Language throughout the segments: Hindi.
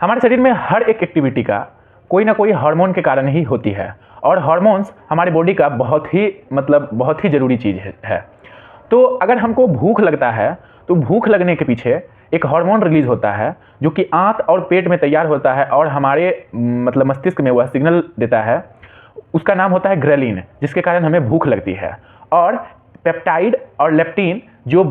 हमारे शरीर में हर एक एक्टिविटी का कोई ना कोई हार्मोन के कारण ही होती है और हार्मोन्स हमारे बॉडी का बहुत ही ज़रूरी चीज़ है। तो अगर हमको भूख लगता है तो भूख लगने के पीछे एक हार्मोन रिलीज होता है जो कि आंत और पेट में तैयार होता है और हमारे मस्तिष्क में वह सिग्नल देता है। उसका नाम होता है ग्रेलिन, जिसके कारण हमें भूख लगती है। और पेप्टाइड और लेप्टिन जो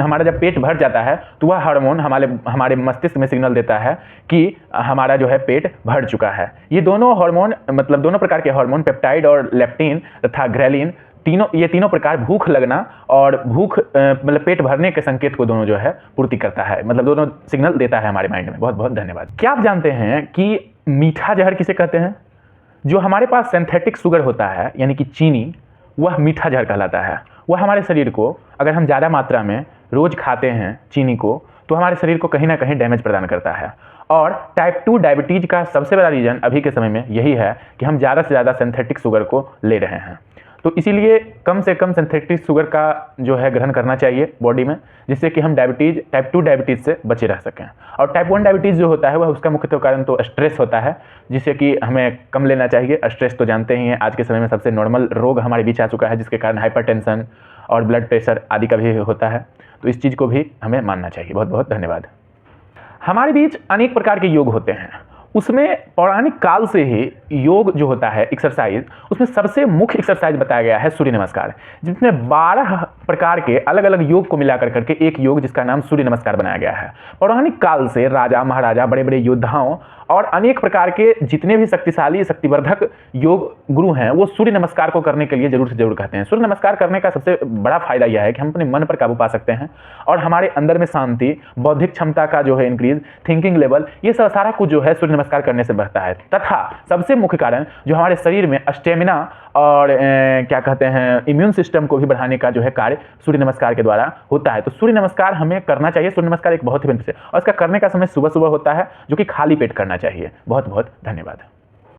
हमारा जब पेट भर जाता है तो वह हार्मोन हमारे मस्तिष्क में सिग्नल देता है कि हमारा जो है पेट भर चुका है। ये दोनों हार्मोन दोनों प्रकार के हार्मोन पेप्टाइड और लेप्टिन तथा ग्रेलिन ये तीनों प्रकार भूख लगना और भूख पेट भरने के संकेत को दोनों जो है पूर्ति करता है, दोनों सिग्नल देता है हमारे माइंड में। बहुत बहुत धन्यवाद। क्या आप जानते हैं कि मीठा जहर किसे कहते हैं? जो हमारे पास सिंथेटिक शुगर होता है यानी कि चीनी, वह मीठा जहर कहलाता है। वह हमारे शरीर को अगर हम ज़्यादा मात्रा में रोज़ खाते हैं चीनी को तो हमारे शरीर को कहीं ना कहीं डैमेज प्रदान करता है। और टाइप 2 डायबिटीज़ का सबसे बड़ा रीज़न अभी के समय में यही है कि हम ज़्यादा से ज़्यादा सिंथेटिक शुगर को ले रहे हैं। तो इसीलिए कम से कम सिंथेटिक शुगर का जो है ग्रहण करना चाहिए बॉडी में, जिससे कि हम टाइप 2 डायबिटीज़ से बचे रह सकें। और टाइप 1 डायबिटीज़ जो होता है वह उसका मुख्य कारण तो स्ट्रेस होता है, जिससे कि हमें कम लेना चाहिए। स्ट्रेस तो जानते ही हैं आज के समय में सबसे नॉर्मल रोग हमारे बीच आ चुका है, जिसके कारण हाइपरटेंशन और ब्लड प्रेशर आदि का भी होता है। तो इस चीज़ को भी हमें मानना चाहिए। बहुत बहुत धन्यवाद। हमारे बीच अनेक प्रकार के योग होते हैं, उसमें पौराणिक काल से ही योग जो होता है एक्सरसाइज, उसमें सबसे मुख्य एक्सरसाइज बताया गया है सूर्य नमस्कार, जिसमें 12 प्रकार के अलग अलग योग को मिलाकर करके एक योग जिसका नाम सूर्य नमस्कार बनाया गया है। पौराणिक काल से राजा महाराजा बड़े बड़े योद्धाओं और अनेक प्रकार के जितने भी शक्तिशाली शक्तिवर्धक योग गुरु हैं वो सूर्य नमस्कार को करने के लिए जरूर से जरूर कहते हैं। सूर्य नमस्कार करने का सबसे बड़ा फायदा यह है कि हम अपने मन पर काबू पा सकते हैं और हमारे अंदर में शांति, बौद्धिक क्षमता का जो है इंक्रीज, थिंकिंग लेवल, ये सब सारा कुछ जो है सूर्य नमस्कार करने से बढ़ता है। तथा सबसे मुख्य कारण जो हमारे शरीर में स्टेमिना और क्या कहते हैं इम्यून सिस्टम को भी बढ़ाने का जो है कार्य सूर्य नमस्कार के द्वारा होता है। तो सूर्य नमस्कार हमें करना चाहिए। सूर्य नमस्कार एक बहुत ही बेनिफिट है और इसका करने का समय सुबह सुबह होता है, जो कि खाली पेट करना चाहिए। बहुत बहुत धन्यवाद।